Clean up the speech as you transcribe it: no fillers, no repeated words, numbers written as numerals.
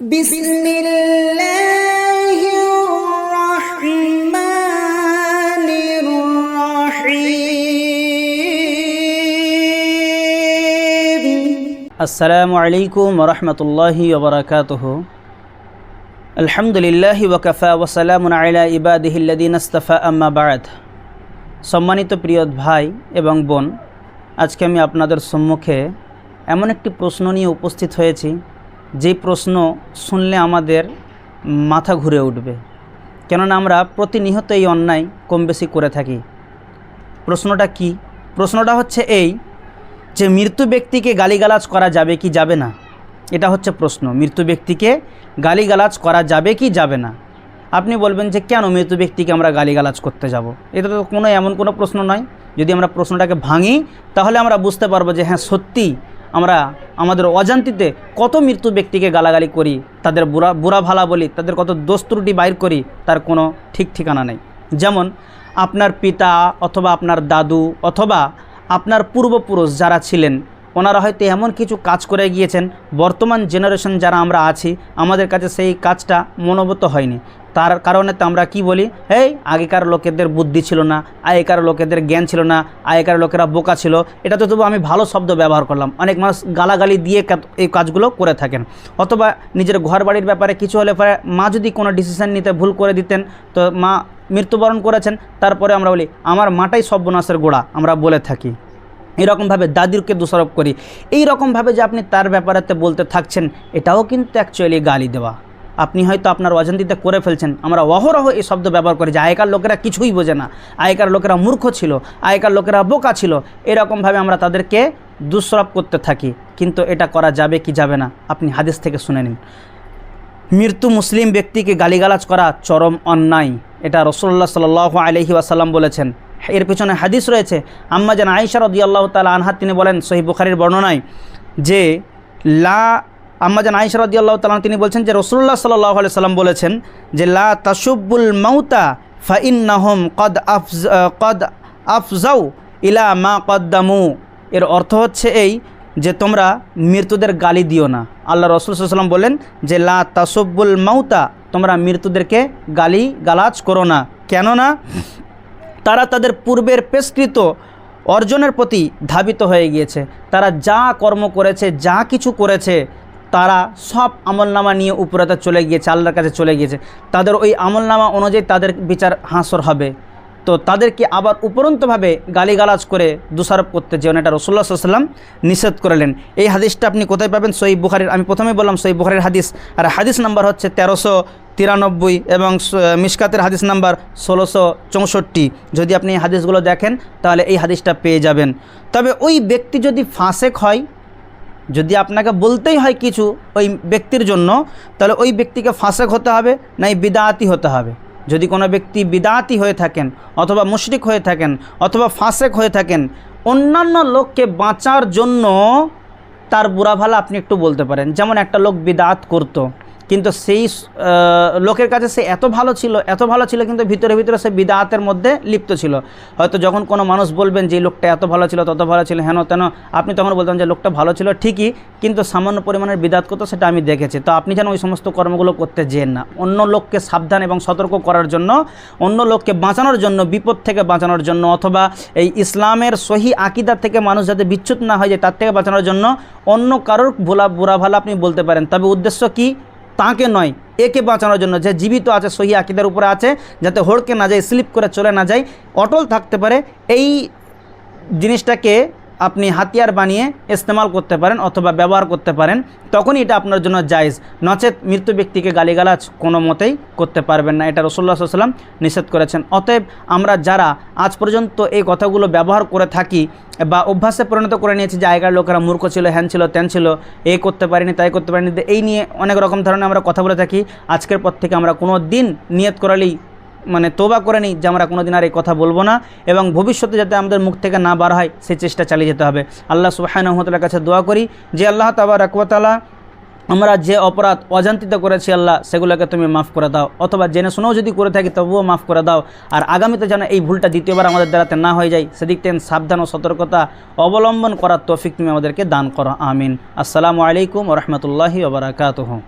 বিসমিল্লাহির রহমানির রহিম। আসসালামু আলাইকুম ওয়া রাহমাতুল্লাহি ওয়া বারাকাতুহু। আলহামদুলিল্লাহি ওয়া কাফা ওয়া সালামুন আলা ইবাদিহিল্লাযিনা ইসতাফা, আম্মা বা'দ। সম্মানিত প্রিয় ভাই এবং বোন, আজকে আমি আপনাদের সম্মুখে এমন একটি প্রশ্ন নিয়ে উপস্থিত হয়েছি, যেই প্রশ্ন শুনলে আমাদের মাথা ঘুরে উঠবে, কেননা আমরা প্রতিনিয়ত এই অন্যায় কম বেশি করে থাকি। প্রশ্নটা কি? প্রশ্নটা হচ্ছে এই যে মৃত্যু ব্যক্তিকে গালিগালাজ করা যাবে কি যাবে না, এটা হচ্ছে প্রশ্ন। মৃত্যু ব্যক্তিকে গালিগালাজ করা যাবে কি যাবে না। আপনি বলবেন যে কেন মৃত্যু ব্যক্তিকে আমরা গালিগালাজ করতে যাব? এটা তো এমন কোনো প্রশ্ন নয়। যদি আমরা প্রশ্নটাকে ভাঙি তাহলে আমরা বুঝতে পারবো যে হ্যাঁ, সত্যি আমরা আমাদের অজান্তিতে কত মৃত্যু ব্যক্তিকে গালাগালি করি, তাদের বুড়া ভালা বলি, তাদের কত দোষ ত্রুটি বাইর করি, তার কোনো ঠিক ঠিকানা নেই। যেমন আপনার পিতা অথবা আপনার দাদু অথবা আপনার পূর্বপুরুষ যারা ছিলেন, ওনারা হয়তো এমন কিছু কাজ করে গিয়েছেন, বর্তমান জেনারেশন যারা আমরা আছি আমাদের কাছে সেই কাজটা মনোভূত হয়নি। তার কারণে তো আমরা কি বলি, এই আগেকার লোকেদের বুদ্ধি ছিল না, আগেকার লোকেদের জ্ঞান ছিল না, আগেকার লোকেরা বোকা ছিল। এটা তো তবু আমি ভালো শব্দ ব্যবহার করলাম। অনেক মানুষ গালাগালি দিয়ে এই কাজগুলো করে থাকেন। অথবা নিজের ঘর বাড়ির ব্যাপারে কিছু হলে পরে মা যদি কোনো ডিসিশন নিতে ভুল করে দিতেন, তো মা মৃত্যুবরণ করেছেন, তারপরে আমরা বলি আমার মাটাই সর্বনাশের গোড়া, আমরা বলে থাকি। এরকমভাবে দাদিরকে দোষারোপ করি। এই রকমভাবে যে আপনি তার ব্যাপারেতে বলতে থাকছেন, এটাও কিন্তু অ্যাকচুয়ালি গালি দেওয়া। আপনি হয়তো আপনার অজান্তিতে করে ফেলছেন। আমরা অহরহ এই শব্দ ব্যবহার করি যে আগেকার লোকেরা কিছুই বোঝে না, আগেকার লোকেরা মূর্খ ছিল, আগেকার লোকেরা বোকা ছিল। এরকমভাবে আমরা তাদেরকে দোষারোপ করতে থাকি। কিন্তু এটা করা যাবে কি যাবে না, আপনি হাদিস থেকে শুনে নিন। মৃত্যু মুসলিম ব্যক্তিকে গালিগালাজ করা চরম অন্যায়, এটা রাসূলুল্লাহ সাল্লাল্লাহু আলাইহি ওয়াসাল্লাম বলেছেন। এর পেছনে হাদিস রয়েছে। আম্মা জান আয়েশা রাদিয়াল্লাহু তাআলা আনহা তিনি বলেন সহিহ বুখারীর বর্ণনায় যে আম্মা জান আয়েশা রাদিয়াল্লাহু তাআলা তিনি বলছেন যে রাসূলুল্লাহ সাল্লাল্লাহু আলাইহি ওয়াসাল্লাম বলেছেন যে লা তাসুব্বুল মাউতা ফা ইন্নাহুম কদ আফজাউ ইলা মা কদ্দামু। এর অর্থ হচ্ছে এই যে তোমরা মৃত্যুদের গালি দিও না। আল্লাহ রাসূল সাল্লাল্লাহু আলাইহি ওয়াসাল্লাম বলেন যে লা তাসুব্বুল মাউতা, তোমরা মৃত্যুদেরকে গালিগালাজ করো না, কেননা তারা তাদের পূর্বের পেশকৃত অর্জনের প্রতি ধাবিত হয়ে গিয়েছে। তারা যা কর্ম করেছে, যা কিছু করেছে, তারা সব আমলনামা নিয়ে উপরেতে চলে গিয়েছে, আল্লাহর কাছে চলে গিয়েছে। তাদের ওই আমলনামা অনুযায়ী তাদের বিচার হাসর হবে। তো তাদেরকে আবার উপরন্তভাবে গালিগালাজ করে দোষারোপ করতে যেন এটা রাসূলুল্লাহ সাল্লাল্লাহু আলাইহি ওয়াসাল্লাম নিষেধ করলেন। এই হাদিসটা আপনি কোথায় পাবেন? সহিহ বুখারীর, আমি প্রথমেই বললাম সহিহ বুখারীর হাদিস, আর হাদিস নাম্বার হচ্ছে 1393 এবং মিশকাতের হাদিস নাম্বার 1664। যদি আপনি এই হাদিসগুলো দেখেন তাহলে এই হাদিসটা পেয়ে যাবেন। তবে ওই ব্যক্তি যদি ফাসেক হয়, যদি আপনাকে বলতেই হয় কিছু ওই ব্যক্তির জন্য, তাহলে ওই ব্যক্তিকে ফাসেক হতে হবে, নাই বিদআতি হতে হবে। যদি কোনো ব্যক্তি বিদআতি হয়ে থাকেন অথবা মুশরিক হয়ে থাকেন অথবা ফাসেক হয়ে থাকেন, অন্যান্য লোককে বাঁচার জন্য তার বুড়া ভালা আপনি একটু বলতে পারেন। যেমন একটা লোক বিদআত করতো, কিন্তু সেই লোকের কাছে সে এত ভালো ছিল কিন্তু ভিতরে ভিতরে সে বিদআতের মধ্যে লিপ্ত ছিল। হয়তো যখন কোনো মানুষ বলবেন যে লোকটা এত ভালো ছিল, তত ভালো ছিল, হেন তেন, আপনি তখন বলতেন যে লোকটা ভালো ছিল ঠিকই, কিন্তু সামান্য পরিমাণের বিদআত করতো, সেটা আমি দেখেছি। তো আপনি যেন ওই সমস্ত কর্মগুলো করতে যেন না। অন্য লোককে সাবধান এবং সতর্ক করার জন্য, অন্য লোককে বাঁচানোর জন্য, বিপদ থেকে বাঁচানোর জন্য, অথবা এই ইসলামের সহি আকীদা থেকে মানুষ যাতে বিচ্যুত না হয়ে যায় তার থেকে বাঁচানোর জন্য অন্য কারোর বুড়া ভালো আপনি বলতে পারেন। তবে উদ্দেশ্য কি? তাকে নয়, একে বাঁচানোর জন্য, যে জীবিত আছে, সহি আকীদার উপরে আছে, যাতে হড়কে না যায়, স্লিপ করে চলে না যায়, অটল থাকতে পারে, এই জিনিসটাকে আপনি হাতিয়ার বানিয়ে ইস্তেমাল করতে পারেন অথবা ব্যবহার করতে পারেন, তখনই এটা আপনার জন্য জায়েজ। নচেত মৃত্যু ব্যক্তিকে গালিগালাজ কোনো মতেই করতে পারবেন না, এটা রাসূলুল্লাহ সাল্লাল্লাহু আলাইহি ওয়াসাল্লাম নিষেধ করেছেন। অতএব আমরা যারা আজ পর্যন্ত এই কথাগুলো ব্যবহার করে থাকি বা অভ্যাসে পরিণত করে নিয়েছি যে আগেকার লোকেরা মূর্খ ছিল, হ্যান ছিল, ত্যান ছিল, এই করতে পারিনি, তাই করতে পারিনি, এই নিয়ে অনেক রকম ধরনের আমরা কথা বলে থাকি। আজকের পর থেকে আমরা কোনো দিন নিয়ত করালেই তওবা করে নিই যে আমরা কোনোদিন আর এই কথা বলবো না, এবং ভবিষ্যতে যাতে আমাদের মুখ থেকে না বার হয় সেই চেষ্টা চালিয়ে যেতে হবে। আল্লাহ সুবহানাহু ওয়া তাআলার কাছে দোয়া করি যে আল্লাহ তাবারাক ওয়া তাআলা আমরা যে অপরাধ অজান্তিত করেছি আল্লাহ, সেগুলোকে তুমি মাফ করে দাও, অথবা জেনে শুনেও যদি করে থাকি তবুও মাফ করে দাও। আর আগামীতে যেন এই ভুলটা দ্বিতীয়বার আমাদের দ্বারাতে না হয়ে যায়, সেদিক থেকে সাবধান ও সতর্কতা অবলম্বন করার তৌফিক তুমি আমাদেরকে দান করো। আমিন। আসসালামু আলাইকুম ওয়া রাহমাতুল্লাহি ওয়া বারাকাতুহু।